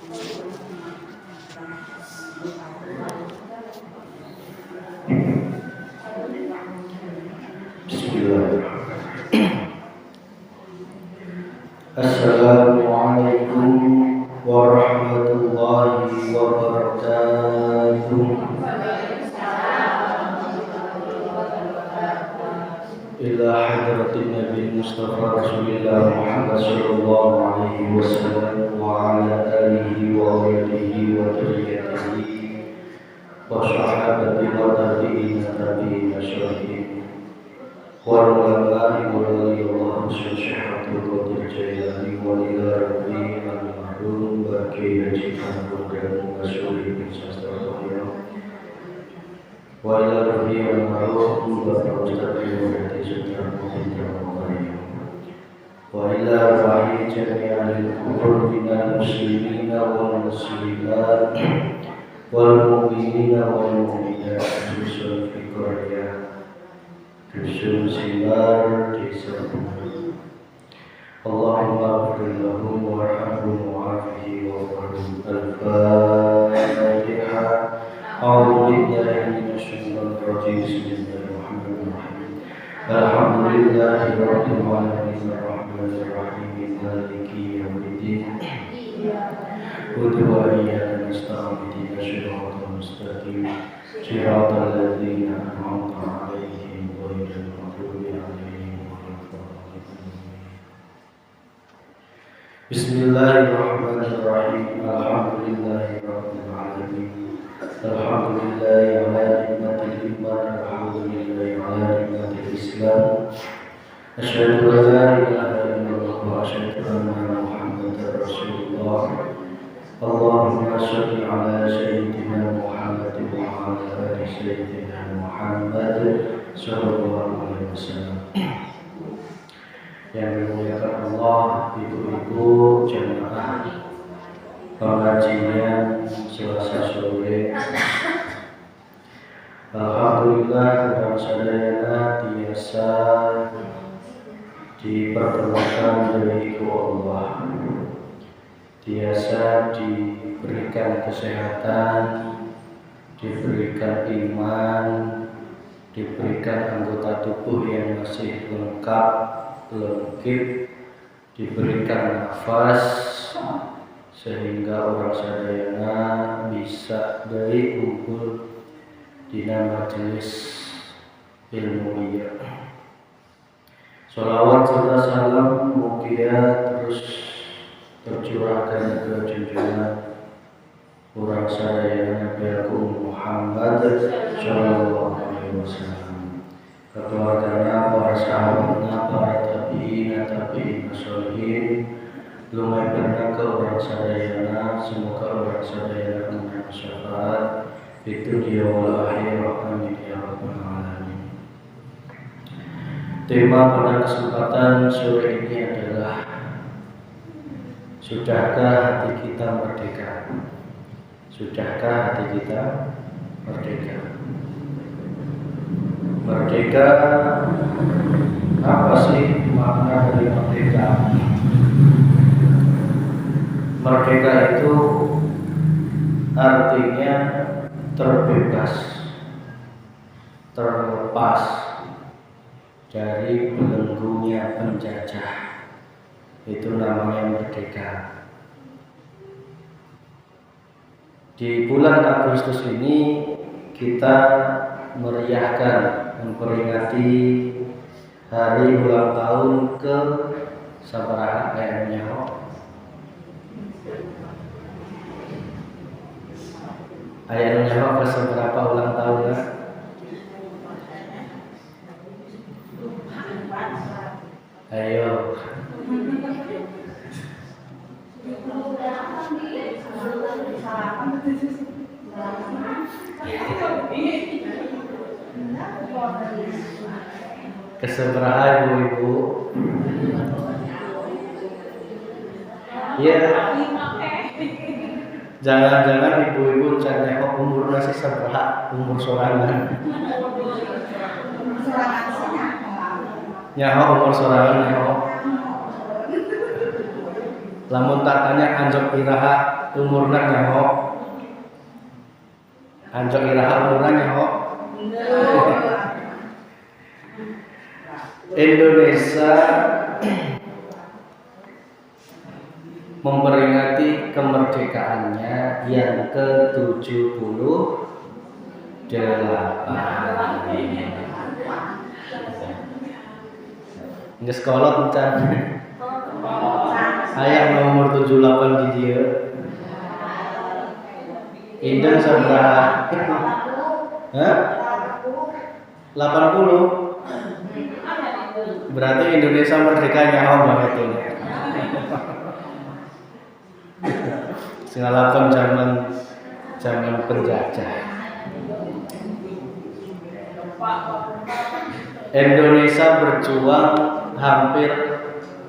Assalamualaikum warahmatullahi wabarakatuh. Ila hadratin Nabi Mustafa Rasulullah Muhammad sallallahu alaihi wasallam wa ala alihi wa awlihi wa dhurriyyatihi wa sahabati wa tabi'in syari'in wal ulama'i wal waliyullah syekhatul qadir jailani wa ila rabbi al-mahrum baki yajikan dan masyuri bin sastra wa ila rabbi al-mahrum bapak ustaz Muhammad Sultan Muhammad wa ila rabbi jami'al kubur minal muslimina wal muslimat wal mu'minina wal mu'minat khususan fi Korea Dusun Sinar Desa Allahumma ighfir lahum warhamhum wa'afihi wa'afihim. Al-Fatihah. A'udzu billahi minasy syaithanir rajim. Bismillahirrahmanirrahim. Alhamdulillahi rabbil alamin arrahmanir rahim maliki yaumiddin. Wa iyyaka nasta'in ihdinas siratal mustaqim siratal ladzina an'amta 'alaihim ghairil maghdubi 'alaihim waladdallin. Bismillahirrahmanirrahim. Alhamdulillahi rabbil alamin. Alhamdulillahi ala ni'matil iman. Alhamdulillahi ala ni'matil islam. Asyhadu an la ilaha illallah wa asyhadu anna Muhammadar Rasulullah. Allahumma shalli ala sayyidina Muhammad wa ala ali sayyidina Muhammad sallallahu alaihi wasallam. Yang dimuliakan Allah, ibu-ibu jemaah pengajian Selasa sore. Alhamdulillah kurang sadayana biasa dipertemukan dari Allah, biasa diberikan kesehatan, diberikan iman, diberikan anggota tubuh yang masih lengkap, lengkap, diberikan nafas sehingga orang sadayana bisa dari kumpul di majelis ilmiah. Sholawat serta salam mugia terus tercurahkan ke junjungan orang sadayana Nabi Muhammad sallallahu alaihi wasallam, keluarganya, para sahabatnya, para tabi'in sholihin, lumayan ke orang sadayana. Semoga orang sadayana mendapat syafaat di dunia wal akhirah. Amin ya rabbal alamin. Tema pada kesempatan sore ini adalah sudahkah hati kita merdeka? Sudahkah hati kita merdeka? Merdeka, apa sih makna dari merdeka? Merdeka itu artinya terbebas, terlepas dari belenggunya penjajah. Itu namanya merdeka. Di bulan Agustus ini kita meriahkan, memperingati hari ulang tahun ke sabaraha kayaknya. Ayahnya ke seberapa ulang tahun? Ayo. Keseberapa ibu-ibu? Ya. Jangan-jangan ibu-ibu cari umur nasi seberapa, umur sorangan. Nyaho umur sorangan nyaho. Lamun tak tanya anjok piraha umurna nyaho. Anjok iraha umurna nyaho. Indonesia memperingati kemerdekaannya yang ke-78. Nggak sekolah bukan? Ayah nomor 78 di dia. Inden seberapa? Hah? 80. Berarti Indonesia merdeka nyawa banget ini. Singalakan zaman penjajah. Indonesia berjuang hampir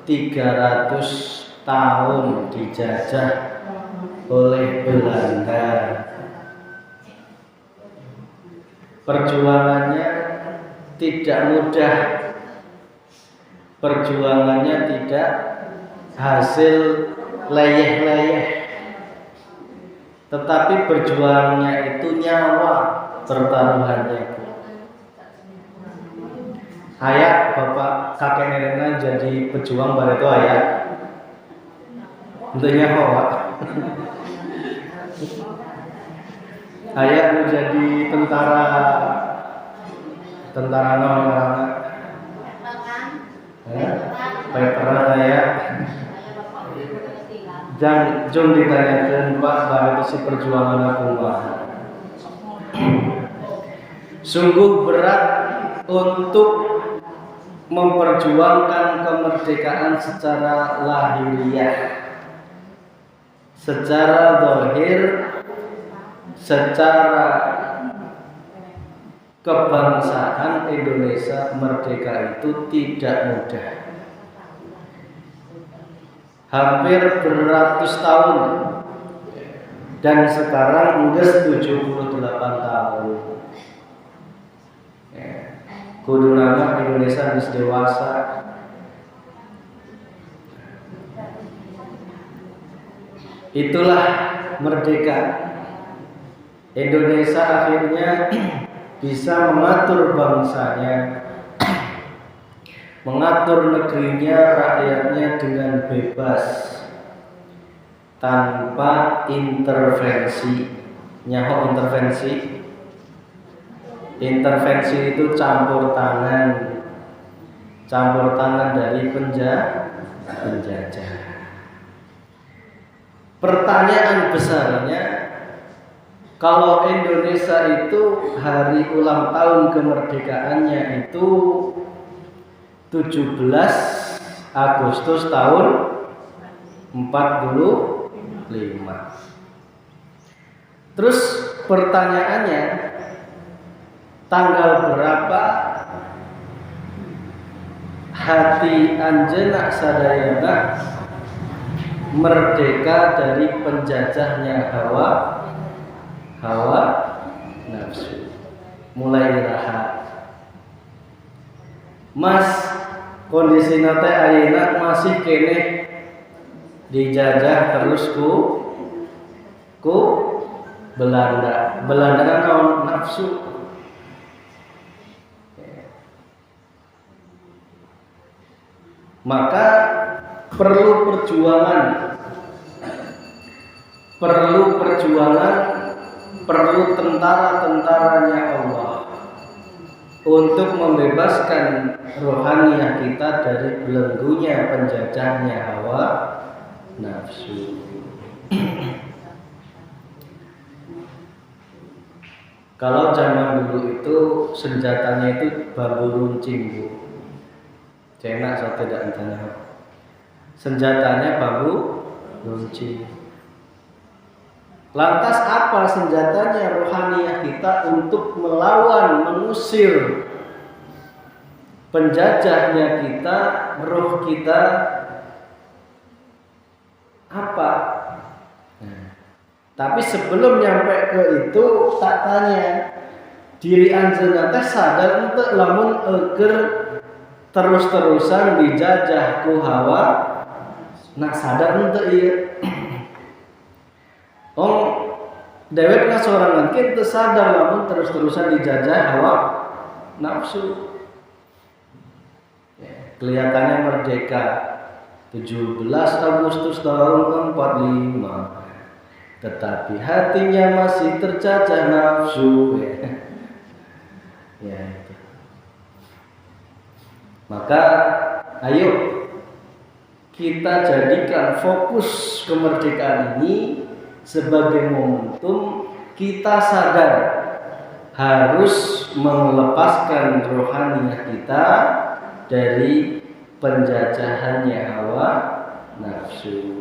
300 tahun dijajah oleh Belanda. Perjuangannya tidak mudah. Perjuangannya tidak hasil leyeh-leyeh. Tetapi perjuangannya itu nyawa pertaruhannya. Ayah, bapak, kakek neneknya jadi pejuang pada itu ayah. Tentunya Pak. Ayah menjadi tentara non-orang. Veteran ayah. Dan jom ditanyakan Pak, pada itu si perjuangan aku Pak. Sungguh berat untuk memperjuangkan kemerdekaan secara lahiriah, secara zahir, secara kebangsaan. Indonesia merdeka itu tidak mudah. Hampir beratus tahun, dan sekarang udah 78 tahun. Kudu nama Indonesia harus dewasa. Itulah merdeka. Indonesia akhirnya bisa mengatur bangsanya, mengatur negerinya, rakyatnya dengan bebas tanpa intervensi. Nyaho intervensi. Intervensi itu campur tangan dari penjajah. Pertanyaan besarnya, kalau Indonesia itu hari ulang tahun kemerdekaannya itu 17 Agustus tahun 45. Terus pertanyaannya, tanggal berapa hati anjeunna sadayana merdeka dari penjajahnya hawa nafsu, mulai iraha. Mas, kondisina teh ayeuna masih keneh dijajah terus ku Belanda. Belanda naon nafsu. Maka perlu perjuangan, perlu tentara-tentaranya Allah untuk membebaskan rohaniah kita dari belenggunya penjajahnya hawa nafsu. Kalau zaman dulu itu senjatanya itu bambu runcing, Bu. Cina saya tidak entahnya. Senjatanya bambu runcing. Lantas apa senjatanya rohaniah kita untuk melawan, mengusir penjajahnya kita, roh kita apa? Tapi sebelum nyampe ke itu, tak tanya diri anjeunna teh sadar henteu lamun eukeun terus-terusan dijajah ku hawa, nak sadar henteu ieu. dewek ngasorangan kita sadar lamun terus-terusan dijajah hawa nafsu. Kelihatannya merdeka 17 Agustus tahun 45, tetapi hatinya masih terjajah nafsu. Ya, itu. Maka ayo kita jadikan fokus kemerdekaan ini sebagai momentum kita sadar harus melepaskan rohaniah kita dari penjajahannya hawa nafsu.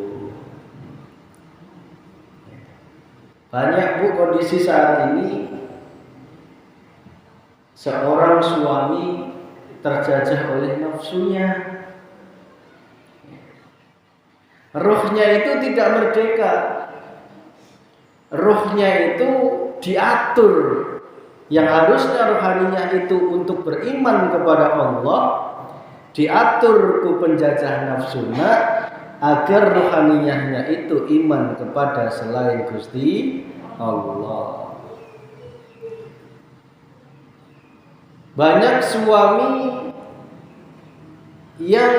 Banyak bu kondisi saat ini seorang suami terjajah oleh nafsunya. Ruhnya itu tidak merdeka. Ruhnya itu diatur. Yang harusnya rohaninya itu untuk beriman kepada Allah, diatur ku penjajah nafsuna agar rohaniyahnya itu iman kepada selain Gusti Allah. Banyak suami yang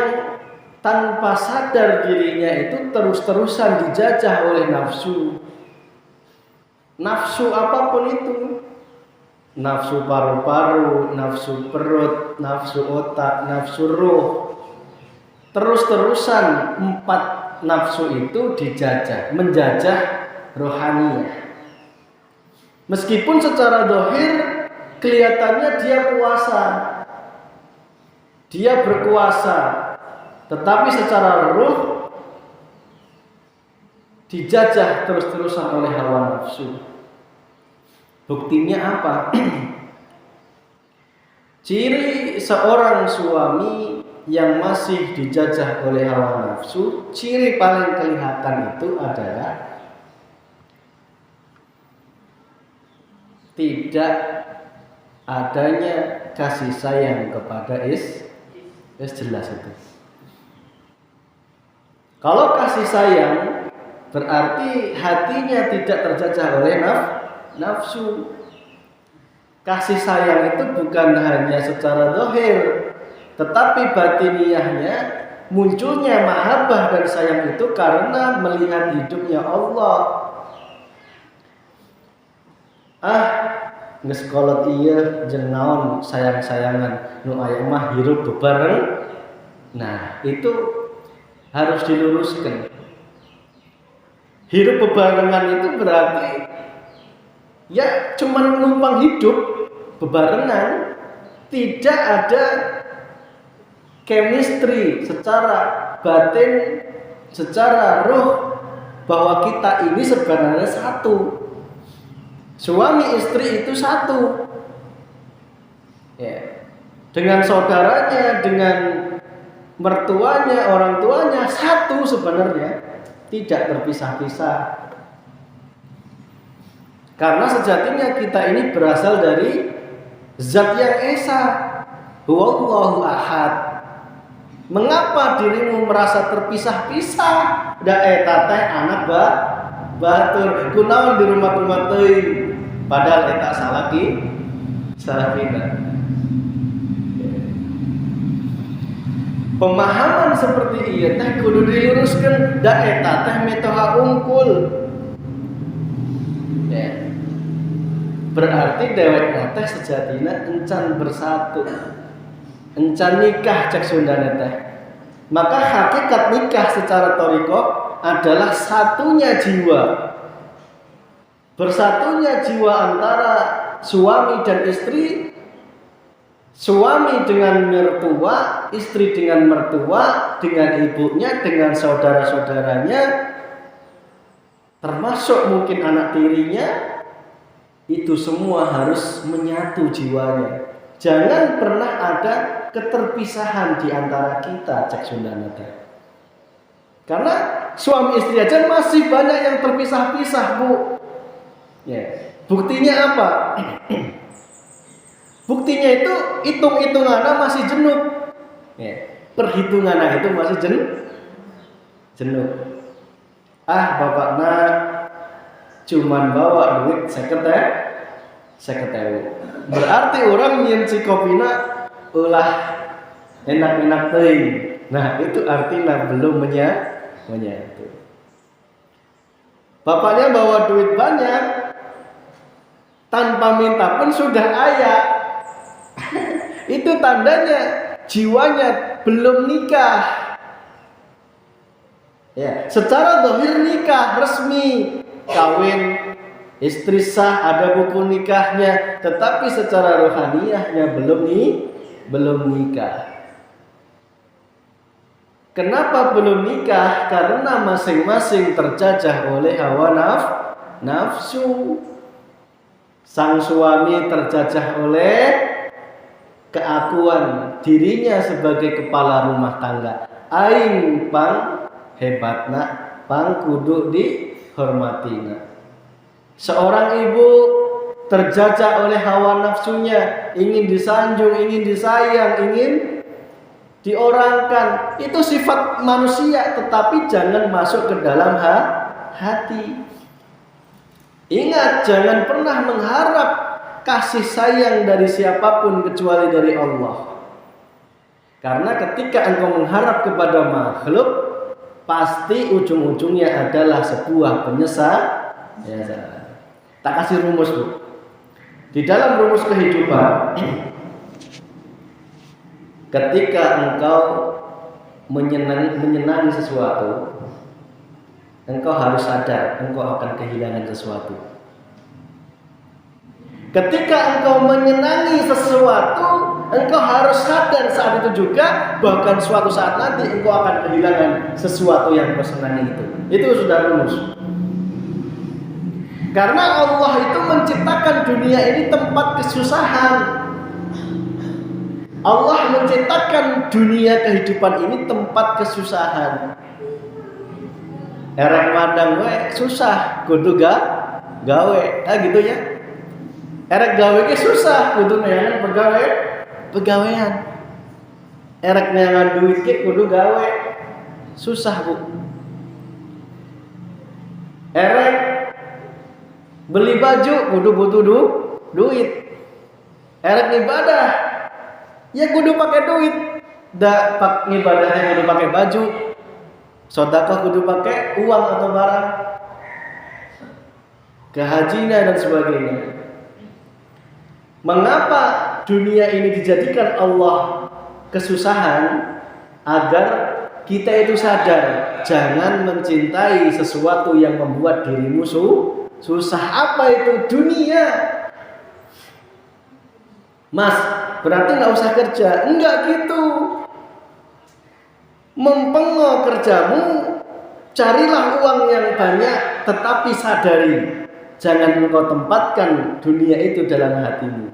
tanpa sadar dirinya itu terus-terusan dijajah oleh nafsu. Nafsu apapun itu. Nafsu paru-paru, nafsu perut, nafsu otak, nafsu ruh. Terus-terusan 4 nafsu itu dijajah, menjajah rohaniah. Meskipun secara zahir kelihatannya dia kuasa, dia berkuasa, tetapi secara ruh dijajah terus-terusan oleh hawa nafsu. Buktinya apa? Ciri seorang suami yang masih dijajah oleh hawa nafsu, ciri paling kelihatan itu adalah tidak adanya kasih sayang kepada jelas itu. Kalau kasih sayang berarti hatinya tidak terjajah oleh nafsu. Kasih sayang itu bukan hanya secara zahir, tetapi batiniahnya munculnya mahabbah dan sayang itu karena melihat hidupnya Allah. Geus kolot ieu jeung naon sayang-sayangan nu aya mah hirup bebareng. Nah, itu harus diluruskan. Hirup bebarengan itu berarti ya cuman numpang hidup bebarengan, tidak ada chemistry secara batin, secara ruh bahwa kita ini sebenarnya satu. Suami istri itu satu. Ya. Dengan saudaranya, dengan mertuanya, orang tuanya satu sebenarnya, tidak terpisah-pisah. Karena sejatinya kita ini berasal dari Zat yang Esa, Huwallahu Ahad. Mengapa dirimu merasa terpisah-pisah? Da eta teh anak batur, kunaon di rumah-rumah teuing. Padahal eta salah kita. Pemahaman seperti ieu teh kudu diluruskeun, da eta teh metoha unggul. Ya. Berarti dewek teh sejatina encan bersatu. Encan nikah cek Sundana teh. Maka hakikat nikah secara thariqah adalah satunya jiwa. Bersatunya jiwa antara suami dan istri, suami dengan mertua, istri dengan mertua, dengan ibunya, dengan saudara-saudaranya, termasuk mungkin anak tirinya, itu semua harus menyatu jiwanya. Jangan pernah ada keterpisahan di antara kita, cek Sundana teh. Karena suami istri aja masih banyak yang terpisah-pisah, Bu. Ya, buktinya apa? Buktinya itu hitung-hitungannya masih jenuh. Ya, perhitungannya itu masih jenuh. Bapakna cuman bawa duit 50.000. Berarti orang nyen si kopina ulah enak-enak teuing. Nah, itu artinya belum menyatu. Bapaknya bawa duit banyak, tanpa minta pun sudah ayah. Itu tandanya jiwanya belum nikah. Ya, secara zahir nikah resmi, kawin, istri sah, ada buku nikahnya, tetapi secara rohaniyahnya belum nikah. Kenapa belum nikah? Karena masing-masing terjajah oleh hawa nafsu. Sang suami terjajah oleh keakuan dirinya sebagai kepala rumah tangga. Aing pang hebatna, pang kudu dihormatina. Seorang ibu terjajah oleh hawa nafsunya, ingin disanjung, ingin disayang, ingin diorangkan. Itu sifat manusia, tetapi jangan masuk ke dalam hati. Ingat, jangan pernah mengharap kasih sayang dari siapapun kecuali dari Allah. Karena ketika engkau mengharap kepada makhluk, pasti ujung-ujungnya adalah sebuah penyesalan. Tak kasih rumus, Bu. Di dalam rumus kehidupan, ketika engkau menyenangi sesuatu, engkau harus sadar engkau akan kehilangan sesuatu. Ketika engkau menyenangi sesuatu, engkau harus sadar saat itu juga bahkan suatu saat nanti engkau akan kehilangan sesuatu yang kau senangi itu. Itu sudah rumus. Karena Allah itu menciptakan dunia ini tempat kesusahan. Allah menciptakan dunia kehidupan ini tempat kesusahan. Erek madang we susah, kudu gawe. Gitu ya. Erek gawe ke susah, kudu neangan pegawean. Erek neangan duit ke kudu gawe. Susah, Bu. Erek beli baju kudu butuh duit. Erek ibadah ya kudu pakai duit. Da pak ibadahnya kudu pakai baju. Sedekah kudu pakai uang atau barang. Kehajian dan sebagainya. Mengapa dunia ini dijadikan Allah kesusahan? Agar kita itu sadar, jangan mencintai sesuatu yang membuat dirimu susah. Apa itu dunia? Mas, berarti nggak usah kerja? Enggak gitu. Mempengo kerjamu, carilah uang yang banyak, tetapi sadari, jangan engkau tempatkan dunia itu dalam hatimu.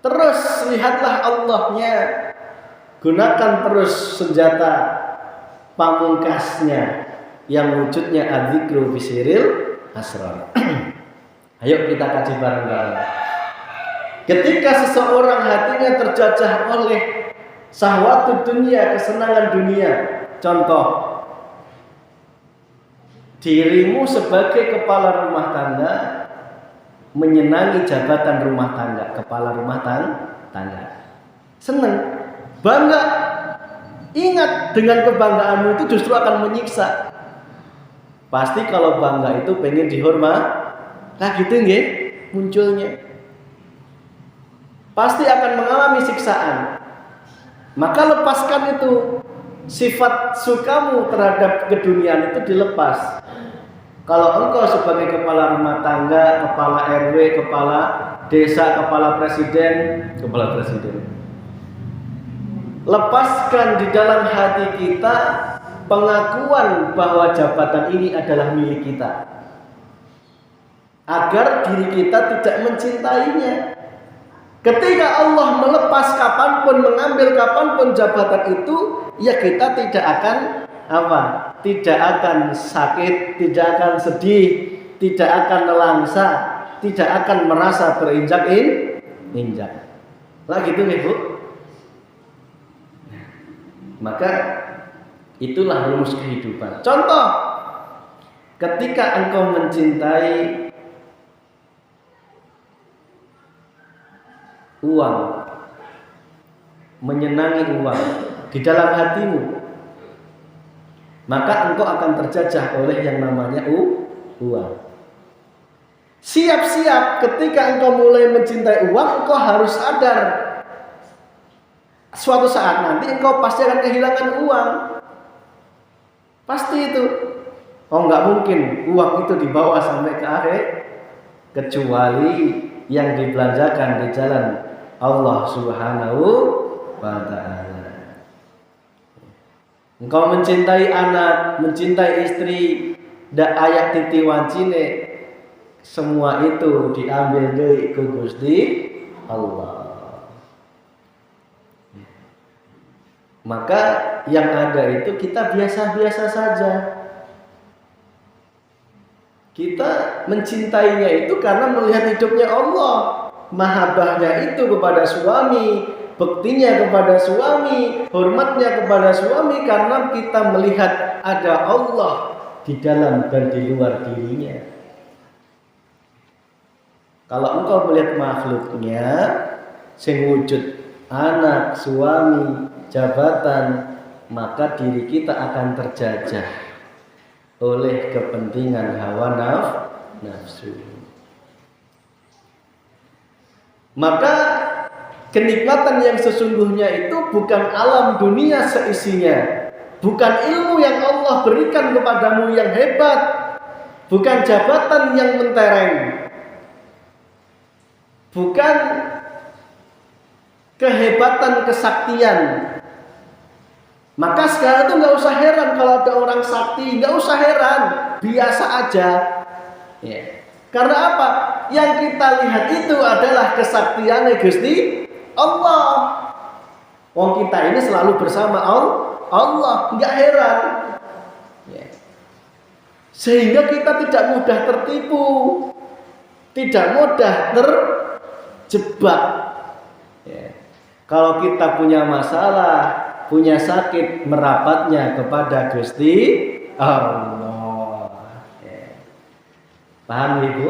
Terus lihatlah Allahnya, gunakan terus senjata pamungkasnya yang wujudnya adzikru bisiril asrar. Ayo kita kaji bareng-bareng. Ketika seseorang hatinya terjajah oleh syahwat dunia, kesenangan dunia, contoh dirimu sebagai kepala rumah tangga menyenangi jabatan rumah tangga, kepala rumah tangga, seneng, bangga. Ingat, dengan kebanggaanmu itu justru akan menyiksa. Pasti kalau bangga itu pengen dihormat, lah gitu nggih munculnya. Pasti akan mengalami siksaan. Maka lepaskan itu. Sifat sukamu terhadap keduniaan itu dilepas. Kalau engkau sebagai kepala rumah tangga, kepala RW, kepala desa, kepala presiden, lepaskan di dalam hati kita pengakuan bahwa jabatan ini adalah milik kita, agar diri kita tidak mencintainya. Ketika Allah melepas kapanpun, mengambil kapanpun jabatan itu, ya kita tidak akan tidak akan sakit, tidak akan sedih, tidak akan nelangsa, tidak akan merasa terinjak-injak. Lah gitu nih, Bu. Maka itulah rumus kehidupan. Contoh, Ketika engkau mencintai uang, menyenangi uang di dalam hatimu, maka engkau akan terjajah oleh yang namanya uang. Siap-siap ketika engkau mulai mencintai uang, engkau harus sadar suatu saat nanti engkau pasti akan kehilangan uang. Pasti itu. Oh, nggak mungkin uang itu dibawa sampai ke akhir kecuali yang dibelanjakan di jalan Allah Subhanahu wa ta'ala. Engkau mencintai anak, mencintai istri, dak ayak titi wancine, semua itu diambil dari Gusti Allah. Maka yang ada itu kita biasa-biasa saja. Kita mencintainya itu karena melihat hidupnya Allah, mahabbahnya itu kepada suami, bektinya kepada suami, hormatnya kepada suami, karena kita melihat ada Allah di dalam dan di luar dirinya. Kalau engkau melihat makhluknya, sing wujud anak, suami, jabatan, maka diri kita akan terjajah oleh kepentingan hawa nafsu. Maka kenikmatan yang sesungguhnya itu bukan alam dunia seisinya, bukan ilmu yang Allah berikan kepadamu yang hebat, bukan jabatan yang mentereng, bukan kehebatan kesaktian. Maka sekarang itu nggak usah heran kalau ada orang sakti, nggak usah heran, biasa aja. Ya. Karena apa? Yang kita lihat itu adalah kesaktian Gusti Allah. Wong kita ini selalu bersama Allah, nggak heran. Ya. Sehingga kita tidak mudah tertipu, tidak mudah terjebak. Ya. Kalau kita punya masalah, punya sakit, merapatnya kepada Gusti Allah. Ya. Paham Ibu?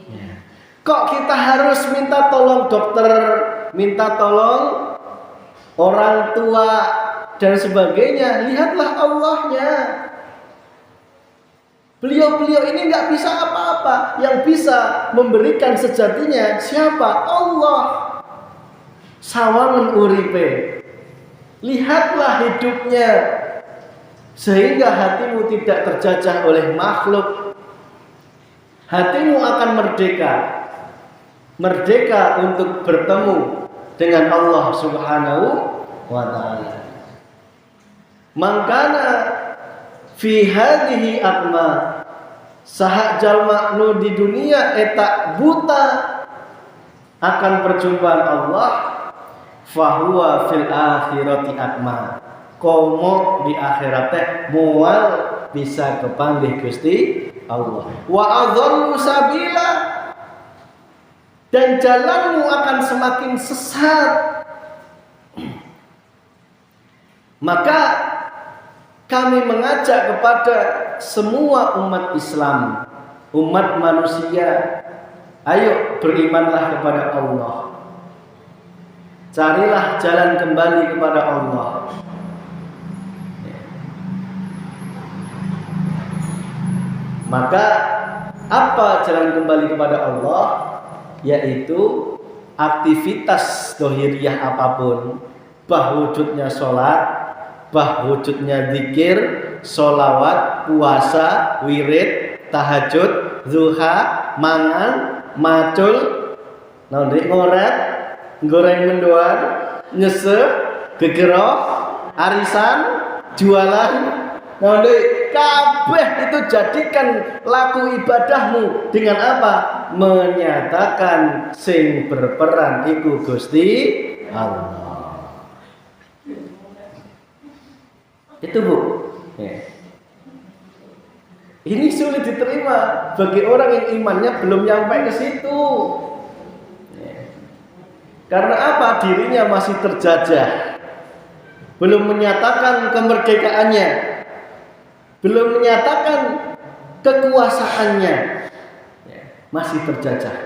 Ya. Kok kita harus minta tolong dokter, minta tolong orang tua dan sebagainya? Lihatlah Allahnya. Beliau-beliau ini nggak bisa apa-apa. Yang bisa memberikan sejatinya siapa? Allah. Sawangan uripe. Lihatlah hidupnya, sehingga hatimu tidak terjajah oleh makhluk. Hatimu akan merdeka untuk bertemu dengan Allah Subhanahu wa ta'ala. Mangkana fi hadhihi akma, sahak jalma nu di dunia etak buta akan perjumpaan Allah, fahuwa fil akhirati akma, komo di akhiratnya mual bisa kepanggih Gusti Allah. Wa adhallu sabila, dan jalanmu akan semakin sesat. Maka kami mengajak kepada semua umat Islam, umat manusia, ayo berimanlah kepada Allah. Carilah jalan kembali kepada Allah. Maka apa jalan kembali kepada Allah? Yaitu aktivitas dohiriyah apapun, bah wujudnya sholat, bah wujudnya zikir, sholawat, puasa, wirid, tahajud, zuha, mangan, macul, nanti ngoret, goreng mendoan, nyesek, gegerok, arisan, jualan, nanti kabeh itu jadikan laku ibadahmu dengan apa? Menyatakan sing berperan iku Gusti Allah. Itu Bu. Ya. Ini sulit diterima bagi orang yang imannya belum nyampe ke situ. Karena apa? Dirinya masih terjajah, belum menyatakan kemerdekaannya, belum menyatakan kekuasaannya masih terjajah.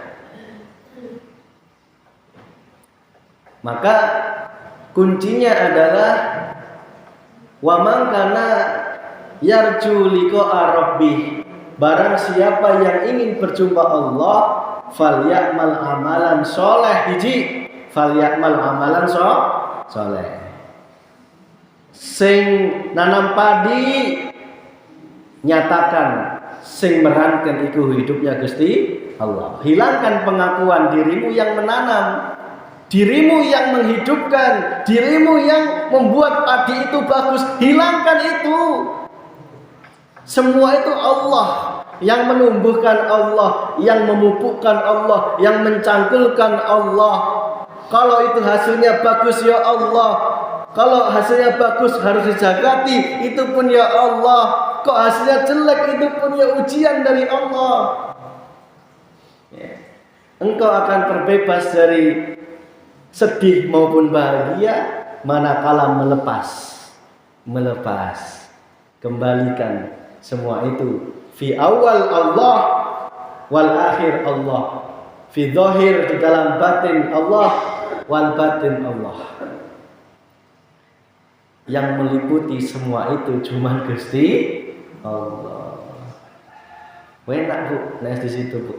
Maka kuncinya adalah wa man kana yarju liqa'a rabbih. Barang siapa yang ingin berjumpa Allah, falyamal amalan sholeh. Hiji, falyamal amalan sholeh. Sing nanam padi nyatakan, sing meranken iku hidupnya Gusti Allah. Hilangkan pengakuan dirimu yang menanam, dirimu yang menghidupkan, dirimu yang membuat padi itu bagus. Hilangkan itu. Semua itu Allah yang menumbuhkan, Allah yang memupukkan, Allah yang mencangkulkan, Allah. Kalau itu hasilnya bagus ya Allah, kalau hasilnya bagus harus dijagati, itu pun ya Allah. Kok hasilnya jelek, itu pun ya ujian dari Allah. Engkau akan terbebas dari sedih maupun bahagia manakala melepas, kembalikan semua itu. Fi awal Allah, wal akhir Allah. Fi zahir, di dalam batin Allah, wal batin Allah. Yang meliputi semua itu cuma Gusti Allah. Enak Bu, nah di situ Bu.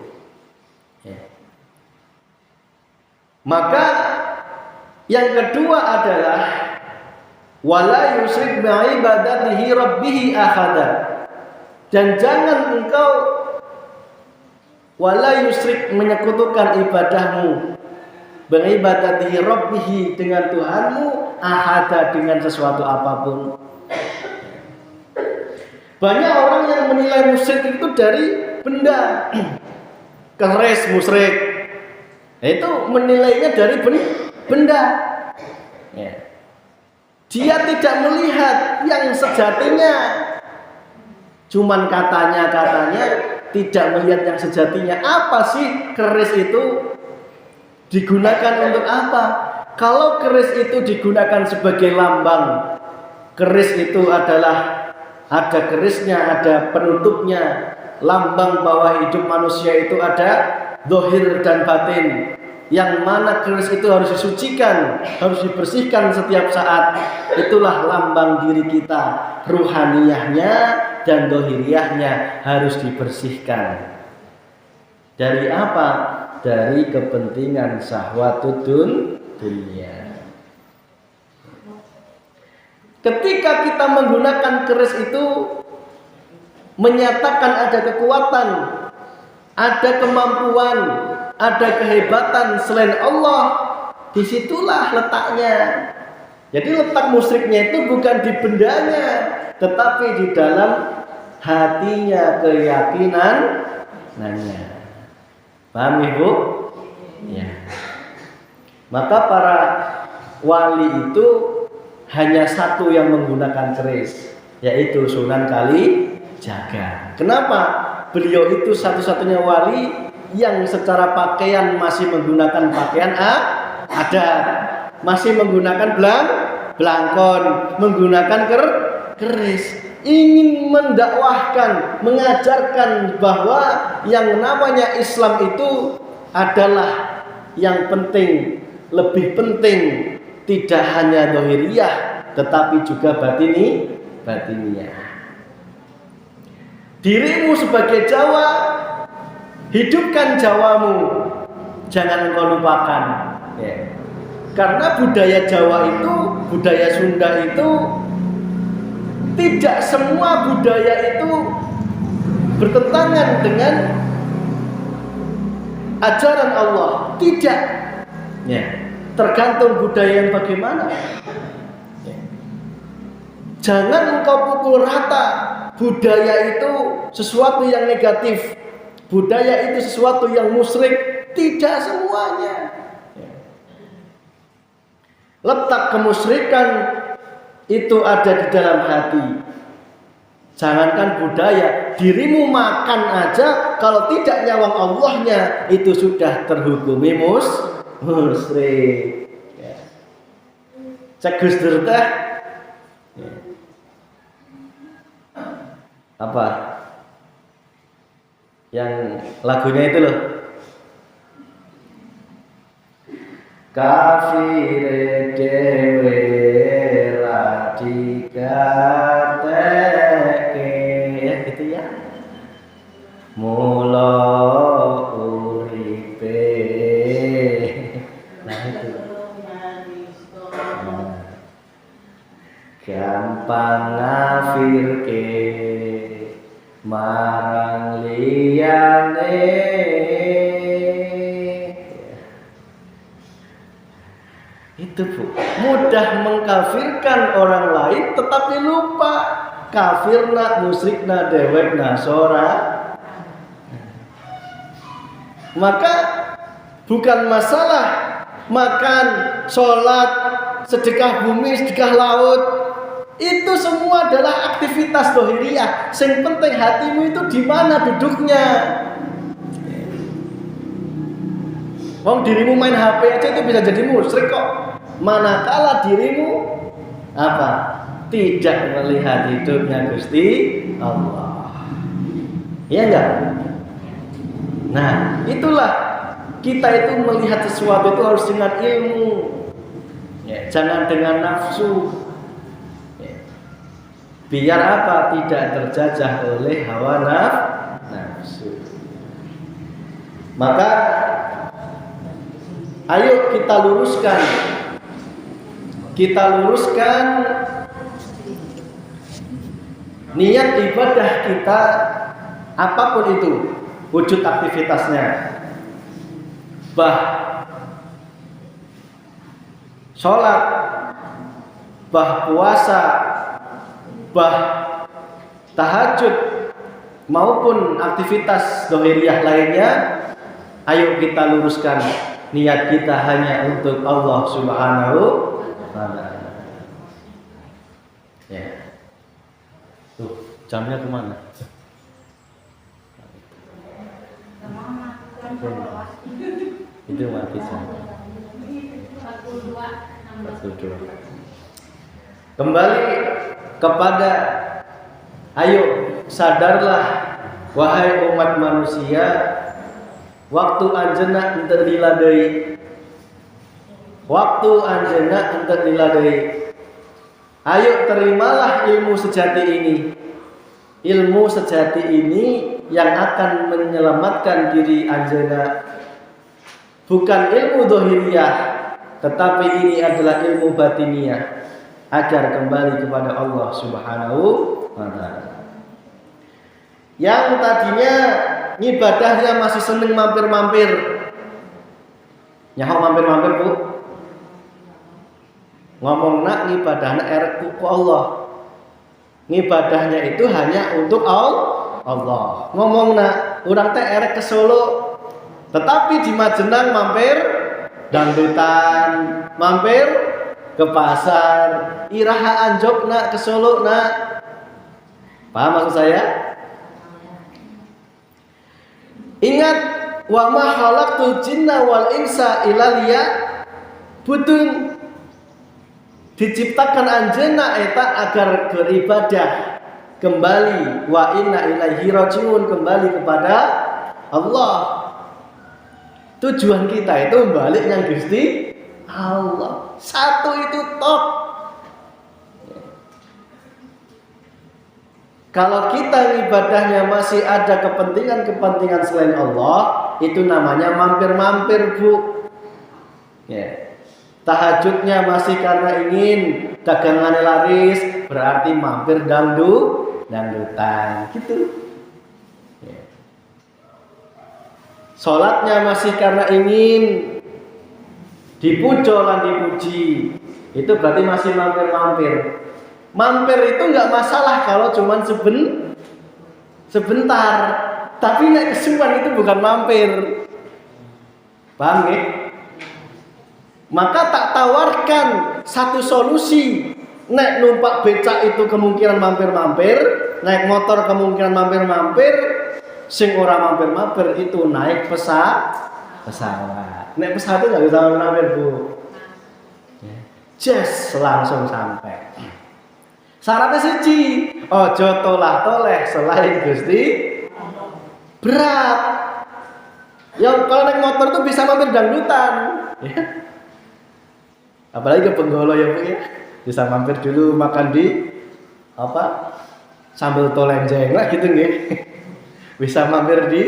Maka yang kedua adalah wala yusyrik bi'ibadatihi rabbih ahada. Dan jangan engkau wala yusyrik menyekutukan ibadahmu bi'ibadatihi rabbih dengan Tuhanmu ahada, dengan sesuatu apapun. Banyak orang yang menilai musyrik itu dari benda. Keris musyrik, itu menilainya dari benda. Dia tidak melihat yang sejatinya. Cuman katanya tidak melihat yang sejatinya. Apa sih keris itu digunakan untuk apa? Kalau keris itu digunakan sebagai lambang, keris itu adalah ada kerisnya, ada penutupnya, lambang bahwa hidup manusia itu ada zahir dan batin. Yang mana keris itu harus disucikan, harus dibersihkan setiap saat. Itulah lambang diri kita. Ruhaniyahnya dan zahiriyahnya harus dibersihkan. Dari apa? Dari kepentingan syahwatud dunia. Ketika kita menggunakan keris itu menyatakan ada kekuatan, ada kemampuan, ada kehebatan selain Allah, disitulah letaknya. Jadi letak musyriknya itu bukan di bendanya, tetapi di dalam hatinya, keyakinan nanya. Paham Ibu? Ya. Maka para wali itu hanya satu yang menggunakan keris, yaitu Sunan Kalijaga. Kenapa? Beliau itu satu-satunya wali yang secara pakaian masih menggunakan pakaian adat, masih menggunakan belangkon, menggunakan keris. Ingin mendakwahkan, mengajarkan bahwa yang namanya Islam itu adalah yang penting, lebih penting, tidak hanya zahiriyah tetapi juga batiniyah. Dirimu sebagai Jawa, hidupkan Jawamu, jangan engkau lupakan. Ya. Karena budaya Jawa itu, budaya Sunda itu, tidak semua budaya itu bertentangan dengan ajaran Allah. Tidak. Ya. Tergantung budaya yang bagaimana. Ya. Jangan engkau pukul rata budaya itu sesuatu yang negatif, budaya itu sesuatu yang musyrik. Tidak semuanya. Letak kemusyrikan itu ada di dalam hati. Jangankan budaya, dirimu makan aja kalau tidak nyawang Allahnya itu sudah terhukumi musyrik. Ya. Cek Gus Dur teh. Apa? Yang lagunya itu loh. Kafire dewe ra digateke gitu ya. Mula uripe. Nah itu. Gampang ngafirke marang liyane. Itu Bu, mudah mengkafirkan orang lain tetapi lupa kafirna musyrikna dewekna sora. Maka bukan masalah makan, sholat, sedekah bumi, sedekah laut. Itu semua adalah aktivitas dohiriyah. Yang penting hatimu itu di mana duduknya. Wong dirimu main HP aja itu bisa jadi musyrik kok. Manakala dirimu apa? Tidak melihat hidupnya Gusti Allah. Iya enggak? Nah, itulah kita itu melihat sesuatu itu harus dengan ilmu. Ya, jangan dengan nafsu. Ya. Biar apa? Tidak terjajah oleh hawa nafsu. Maka ayo kita luruskan niat ibadah kita apapun itu wujud aktivitasnya, bah sholat, bah puasa, bah tahajud maupun aktivitas dohiriyah lainnya. Ayo kita luruskan niat kita hanya untuk Allah Subhanahu wa ta'ala. Ya. Tuh, jamnya kemana? Itu mati jam. 42. Kembali kepada ayo sadarlah wahai umat manusia, waktu anjeunna enter diladei. Waktu anjeunna enter diladei. Ayo terimalah ilmu sejati ini. Ilmu sejati ini yang akan menyelamatkan diri anjeunna. Bukan ilmu dohiriyah, tetapi ini adalah ilmu batiniyah agar kembali kepada Allah Subhanahu wa ta'ala. Yang tadinya ngibadahnya masih seneng mampir-mampir. Nyaho mampir-mampir Bu. Ngomong nak ngibadahnya erek ku Allah. Ngibadahnya itu hanya untuk Allah. Ngomong nak urang teh erek ke Solo. Tetapi di Majenang mampir dangdutan, mampir ke pasar, iraha anjok nak ke Solo nak. Paham maksud saya? Ingat wa ma khalaqtul jinna wal insa illa liya'budun. Diciptakan anjeunna eta agar beribadah, kembali wa inna ilaihi rajiun, kembali kepada Allah. Tujuan kita itu balik yang Gusti Allah. Satu itu top. Kalau kita ibadahnya masih ada kepentingan-kepentingan selain Allah, itu namanya mampir-mampir Bu. Ya. Tahajudnya masih karena ingin dagangannya laris, berarti mampir dangdutan gitu. Ya. Sholatnya masih karena ingin dipuji lan dipuji, itu berarti masih mampir-mampir. Mampir itu nggak masalah kalau cuman sebentar, tapi nek kesuwen itu bukan mampir. Paham ya? Maka tak tawarkan satu solusi. Nek numpak becak itu kemungkinan mampir-mampir, naik motor kemungkinan mampir-mampir, sing ora mampir-mampir itu naik pesawat. Nek pesawat itu nggak bisa mampir Bu. Just langsung sampai. Syaratnya siji, ojo tolah-toleh selain Gusti. berat. Yang kalau naik motor tuh bisa mampir dangdutan, ya. Apalagi ke Benggolo ya Bu ya. Bisa mampir dulu makan di sambal tolenjeng lah gitu nggih. Bisa mampir di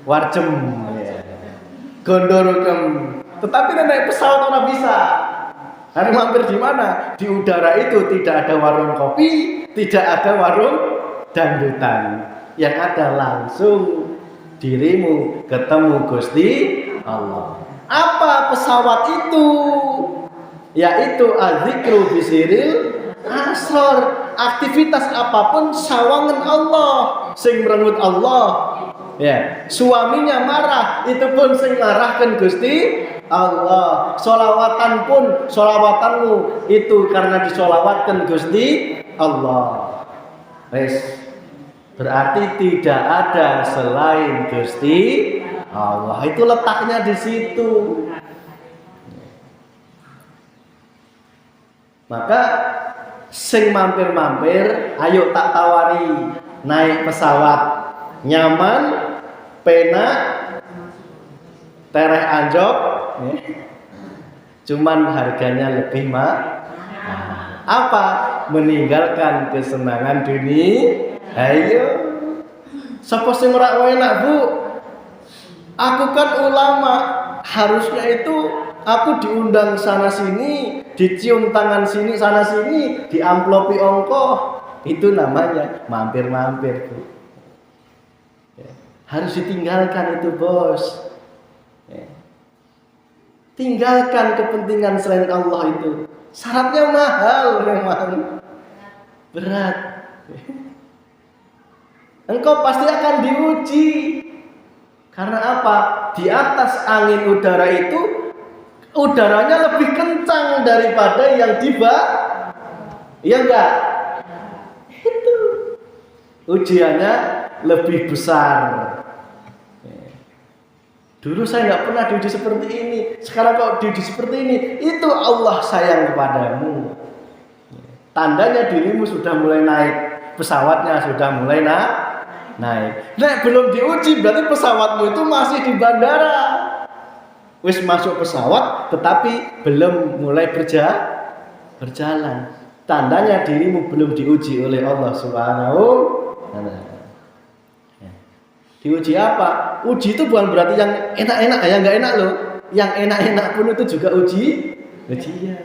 Warjem, ya. Gondorukem. Tetapi naik pesawat orang bisa. Harus mampir di mana? Di udara itu tidak ada warung kopi, tidak ada warung dangdutan. Yang ada langsung dirimu ketemu Gusti Allah. Apa pesawat itu? Yaitu azikru bisiril asror. Aktivitas apapun sawangan Allah, sing merengut Allah. Ya, suaminya marah, itu pun sing marahkan Gusti Allah. Sholawatan pun sholawatanmu itu karena disolawatkan Gusti Allah. Berarti tidak ada selain Gusti Allah. Itu letaknya di situ. Maka sing mampir-mampir, ayo tak tawari naik pesawat nyaman, penak, tereh anjok, cuman harganya lebih mahal. Apa? Meninggalkan kesenangan dunia. Ayo, sapa sing ora enak Bu? Aku kan ulama, harusnya itu aku diundang sana sini, dicium tangan sini sana sini, diamplopi ongkoh. Itu namanya mampir-mampir Bu. Ya. Harus ditinggalkan itu Bos. Ya. Tinggalkan kepentingan selain Allah itu. Syaratnya mahal memang, berat. Engkau pasti akan diuji. Karena apa? Di atas angin udara itu, udaranya lebih kencang daripada yang di bawah. Iya enggak? Itu ujiannya lebih besar. Dulu saya nggak pernah diuji seperti ini. Sekarang kok diuji seperti ini. Itu Allah sayang kepadamu. Tandanya dirimu sudah mulai naik. Pesawatnya sudah mulai naik. Nek belum diuji berarti pesawatmu itu masih di bandara. Wis masuk pesawat tetapi belum mulai berjalan. Tandanya dirimu belum diuji oleh Allah Subhanahu wa taala. Diuji apa? Uji itu bukan berarti yang enak-enak, yang enggak enak loh. Yang enak-enak pun itu juga ujian.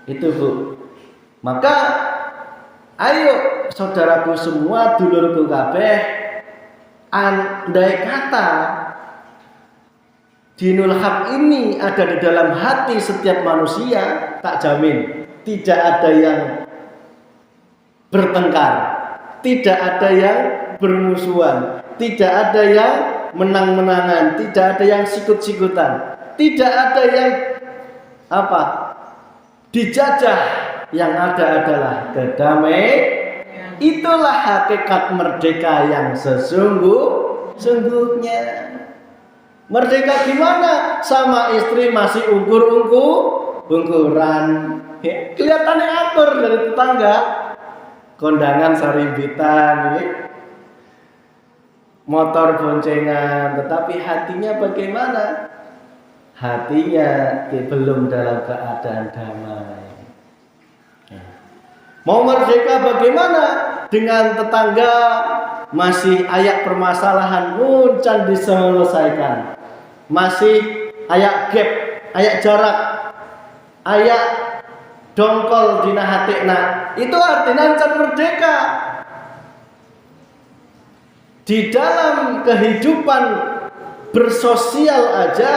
Itu Bu. Maka ayo saudaraku semua, dulurku kabeh, andai kata dinul haq ini ada di dalam hati setiap manusia, tak jamin tidak ada yang bertengkar, tidak ada yang bermusuhan, tidak ada yang menang-menangan, tidak ada yang sikut-sikutan, tidak ada yang dijajah. Yang ada adalah kedamaian. Itulah hakikat merdeka yang sesungguhnya. Merdeka gimana? Sama istri masih ungkur-ungkuran. Kelihatannya akur dari tetangga. Kondangan sarimbitan, motor boncengan, tetapi hatinya bagaimana? Hatinya belum dalam keadaan damai. Mau merdeka bagaimana? Dengan tetangga masih ayak permasalahan muncan diselesaikan. Masih ayak gap, ayak jarak, ayak dongkol dina hatikna. Itu artinya can merdeka. Di dalam kehidupan bersosial aja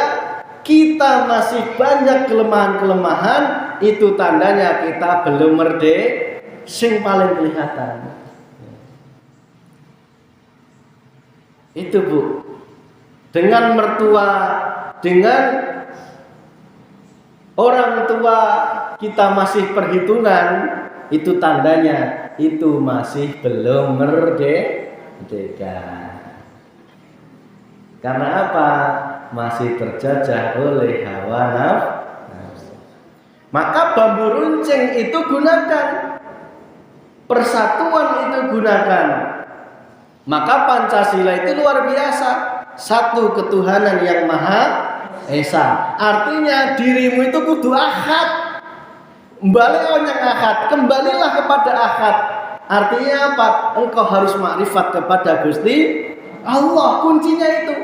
kita masih banyak kelemahan-kelemahan. Itu tandanya kita belum merdeka. Sing paling kelihatan itu Bu, dengan mertua, dengan orang tua kita masih perhitungan, itu tandanya itu masih belum merdeka. Karena apa? Masih terjajah oleh hawa nafsu. Maka bambu runcing itu gunakan, persatuan itu gunakan. Maka Pancasila itu luar biasa. Satu ketuhanan yang Maha Esa. Artinya dirimu itu kudu ahad. Balik yang ahad, kembalilah kepada ahad. Artinya apa? Engkau harus makrifat kepada Gusti Allah. Kuncinya itu.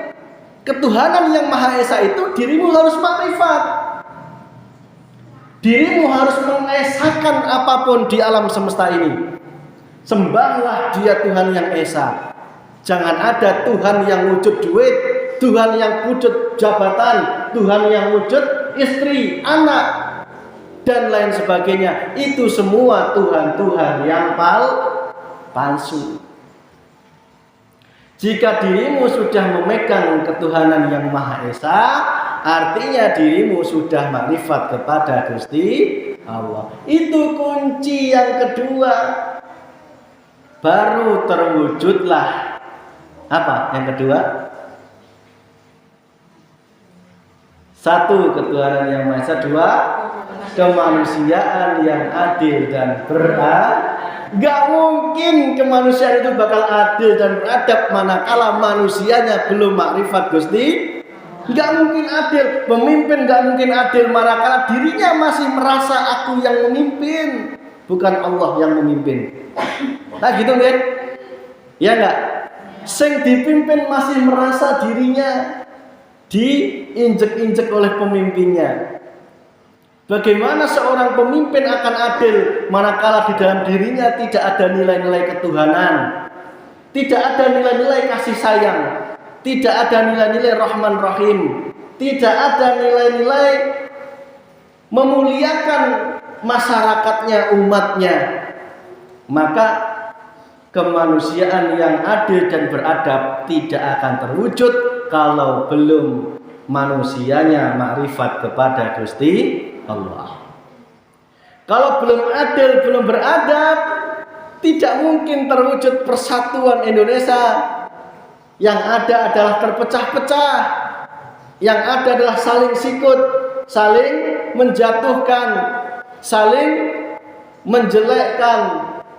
Ketuhanan yang Maha Esa itu dirimu harus makrifat. Dirimu harus mengesahkan apapun di alam semesta ini. Sembahlah Dia Tuhan yang Esa. Jangan ada Tuhan yang wujud duit, Tuhan yang wujud jabatan, Tuhan yang wujud istri, anak, dan lain sebagainya. Itu semua Tuhan-Tuhan yang palsu. Jika dirimu sudah memegang ketuhanan yang Maha Esa, artinya dirimu sudah makrifat kepada Gusti Allah. Itu kunci yang kedua. Baru terwujudlah apa yang kedua? Satu, ketuhanan yang Maha Esa. Dua, kemanusiaan yang adil dan beradab. Gak mungkin kemanusiaan itu bakal adil dan beradab manakala manusianya belum makrifat Gusti. Gak mungkin adil. Pemimpin gak mungkin adil manakala dirinya masih merasa aku yang memimpin, bukan Allah yang memimpin. Nah gitu kan? Ya enggak? Sing dipimpin masih merasa dirinya diinjek-injek oleh pemimpinnya. Bagaimana seorang pemimpin akan adil manakala di dalam dirinya tidak ada nilai-nilai ketuhanan, tidak ada nilai-nilai kasih sayang, tidak ada nilai-nilai Rahman Rahim, tidak ada nilai-nilai memuliakan masyarakatnya, umatnya. Maka kemanusiaan yang adil dan beradab tidak akan terwujud kalau belum manusianya makrifat kepada Gusti Allah. Kalau belum adil, belum beradab, tidak mungkin terwujud persatuan Indonesia. Yang ada adalah terpecah-pecah. Yang ada adalah saling sikut, saling menjatuhkan, saling menjelekkan.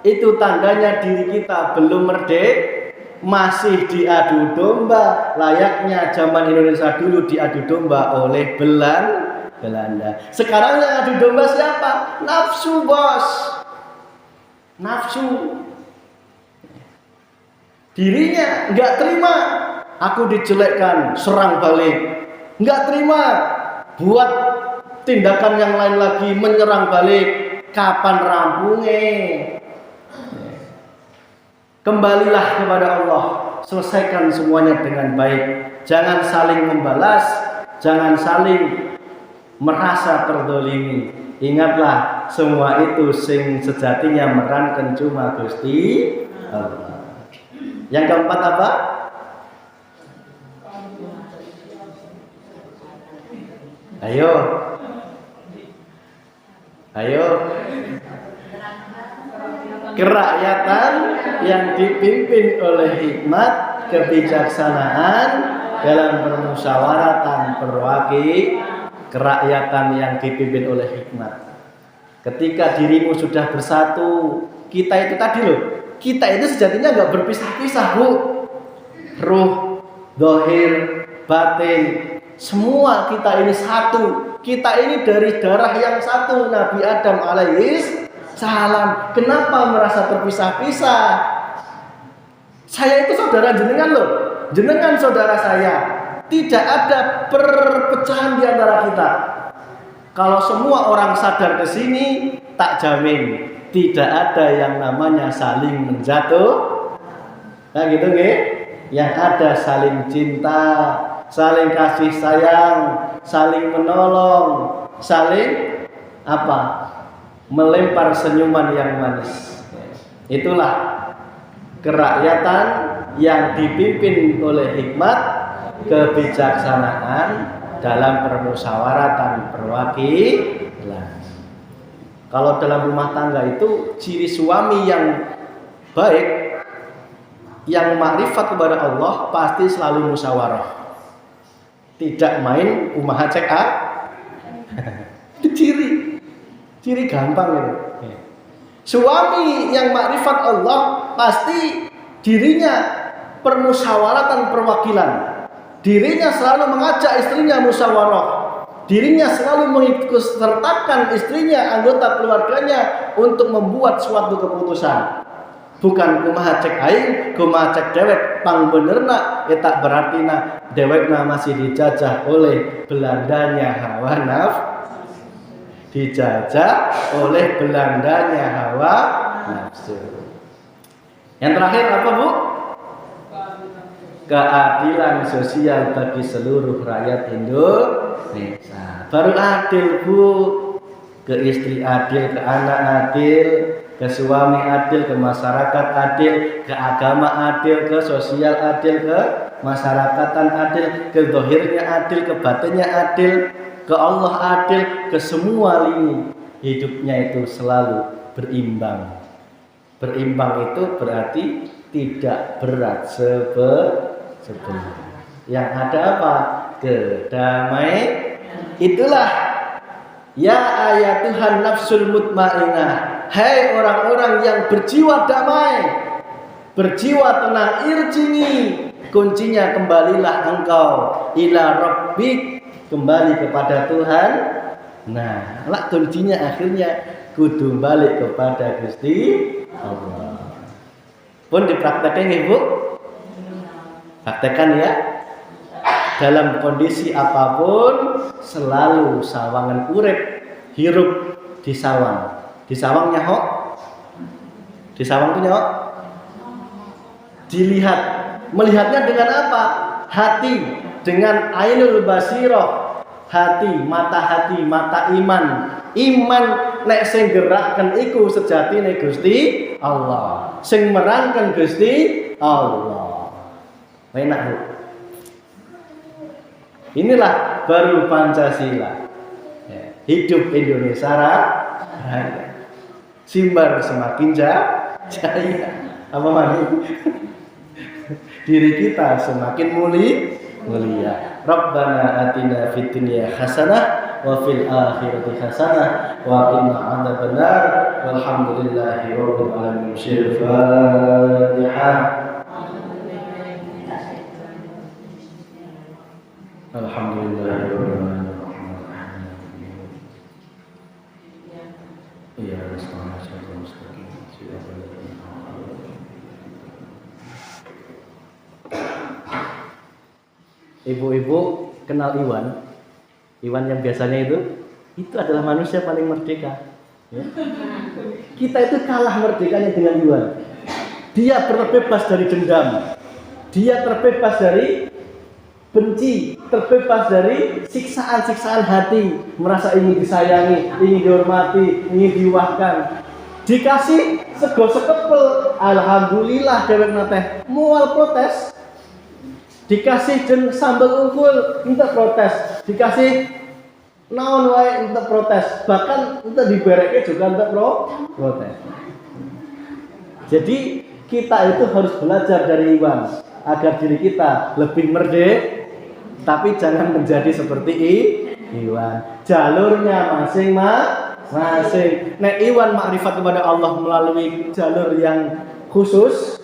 Itu tandanya diri kita belum merdeka, masih diadu domba. Layaknya zaman Indonesia dulu diadu domba oleh Belanda. Sekarang yang adu domba siapa? Nafsu, bos. Nafsu. Dirinya nggak terima aku dijelekkan, serang balik. Nggak terima buat tindakan yang lain lagi, menyerang balik. Kapan rampungnya? Kembalilah kepada Allah, selesaikan semuanya dengan baik. Jangan saling membalas, jangan saling merasa terdolimi. Ingatlah, semua itu sing sejatinya merankan cuma Gusti Allah. Yang keempat apa? Ayo. Kerakyatan yang dipimpin oleh hikmat kebijaksanaan dalam permusyawaratan kerakyatan yang dipimpin oleh hikmat. Ketika dirimu sudah bersatu, kita itu tadi loh, kita itu sejatinya nggak berpisah-pisah, Bu. Ruh, zahir, batin, semua kita ini satu. Kita ini dari darah yang satu, Nabi Adam alaihis salam. Kenapa merasa terpisah-pisah? Saya itu saudara jenengan loh, jenengan saudara saya. Tidak ada perpecahan di antara kita. Kalau semua orang sadar ke sini, tak jamin tidak ada yang namanya saling menjatuh. Nah gitu nggih? Yang ada saling cinta, saling kasih sayang, saling menolong, saling apa? Melempar senyuman yang manis. Itulah kerakyatan yang dipimpin oleh hikmat kebijaksanaan dalam permusyawaratan perwakilan. Kalau dalam rumah tangga itu ciri suami yang baik, yang makrifat kepada Allah, pasti selalu musyawarah. Tidak main umaha cek a. Itu ciri gampang itu. Suami yang makrifat Allah pasti dirinya permusyawaratan perwakilan. Dirinya selalu mengajak istrinya musyawarah. Dirinya selalu mengikutsertakan istrinya, anggota keluarganya untuk membuat suatu keputusan. Bukan kumaha cek aing, kumaha cek dewek, pang benerna eta berarti dewekna masih dijajah oleh Belandanya hawa dijajah oleh Belandanya hawa nafsu. Yang terakhir apa, Bu? Keadilan sosial bagi seluruh rakyat Indonesia. Baru adil, Bu. Ke istri adil, ke anak adil, ke suami adil, ke masyarakat adil, ke agama adil, ke sosial adil, ke masyarakatan adil, ke zahirnya adil, ke batinnya adil, ke Allah adil, ke semua lini hidupnya itu selalu berimbang. Berimbang itu berarti tidak berat sebelah. Yang ada apa? Kedamaian. Itulah ya ayat Tuhan nafsul mutmainnah. Hai orang-orang yang berjiwa damai, berjiwa tenang, irjini. Kuncinya kembalilah engkau ila rabbik, kembali kepada Tuhan. Nah, lah kuncinya akhirnya kudu balik kepada Gusti Allah. Pun dipraktekkan Ibu. Praktekkan ya. Dalam kondisi apapun selalu sawangan urip hirup di sawang. Di sawang nyahok. Di sawang itu nyahok. Dilihat, melihatnya dengan apa? Hati, dengan ainul basirah. Hati, mata iman. Iman nek sing gerakkan iku sejatine Gusti Allah. Sing merangkan Gusti Allah. Enak, Bu. Inilah baru Pancasila. Hidup Indonesia raya. Simbar semakin jaya. Apa mani? Diri kita semakin mulia. Rabbana atina fid dunya hasanah wa fil akhirati hasanah wa qina adzabannar. Walhamdulillahi rabbil alamin. Al-Fatihah. Alhamdulillahirrahmanirrahim. Iya, Ibu-ibu kenal Iwan? Iwan yang biasanya itu adalah manusia paling merdeka. Ya. Kita itu kalah merdekanya dengan Iwan. Dia terbebas dari dendam. Dia terbebas dari benci, terbebas dari siksaan-siksaan hati, merasa ingin disayangi, ingin dihormati, ingin diwakkan. Dikasih sego sekepel, alhamdulillah dewek nate mual protes. Dikasih sambal unggul, minta protes. Dikasih naon wae minta protes. Bahkan minta dibereke juga minta protes. Jadi kita itu harus belajar dari Iwan agar diri kita lebih merdeka. Tapi jangan menjadi seperti Iwan. Jalurnya masing-masing. Nek Iwan makrifat kepada Allah melalui jalur yang khusus,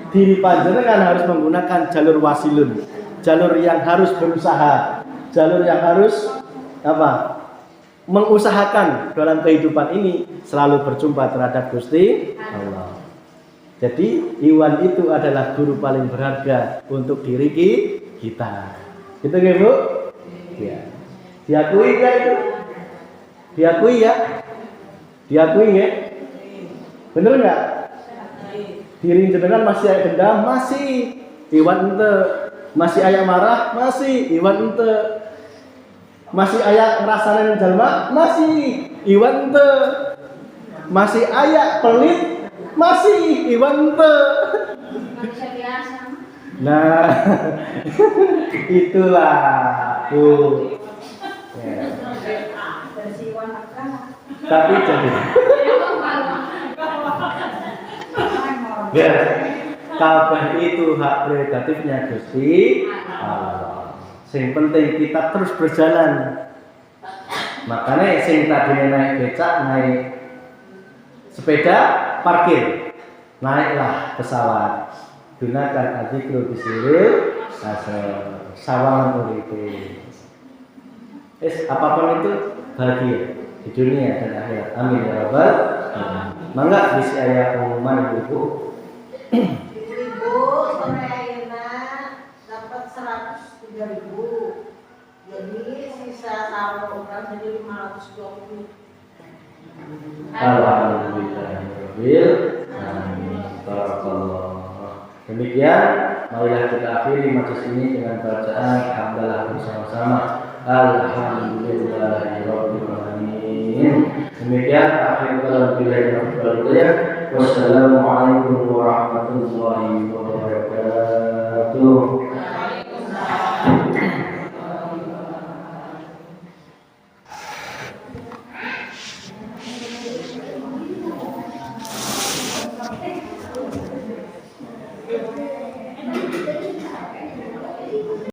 diri panjenengan harus menggunakan jalur wasilun. Jalur yang harus berusaha. Jalur yang harus mengusahakan dalam kehidupan ini selalu berjumpa terhadap Gusti Allah. Jadi Iwan itu adalah guru paling berharga untuk diri kita. Gitu nggih, Bu? Ya. Diakui enggak itu? Diakui ya? Diakui nggih? Bener enggak? Diri jenengan masih aya dendam? Masih. Iwan ente. Masih aya marah? Masih. Iwan ente. Masih aya ngrasane jalma? Masih. Iwan ente. Masih aya pelit? Masih. Iwan ente. Manusia biasa. Nah, itulah Bu. Ya. Tapi jadi kabeh itu hak prerogatifnya Gusti Allah. Sing penting kita terus berjalan. Makanya sing tadi naik becak, naik sepeda, parkir, naiklah pesawat. Gunakan adzikru bisiril asal sawangan uripe. Apapun itu bahagia di dunia dan akhirat. Amin ya rabbal alamin. Mangga bisi aya pengumuman ibu. Ibu sore ayeuna dapat 103.000. Jadi sisa saldo orang jadi 520. Alhamdulillah. Amin. Barakallah. Demikian, marilah kita akhiri majelis ini dengan bacaan hamdalah bersama-sama. Alhamdulillahirabbil alamin. Demikian akhir kalam billahi. Wassalamualaikum warahmatullahi wabarakatuh.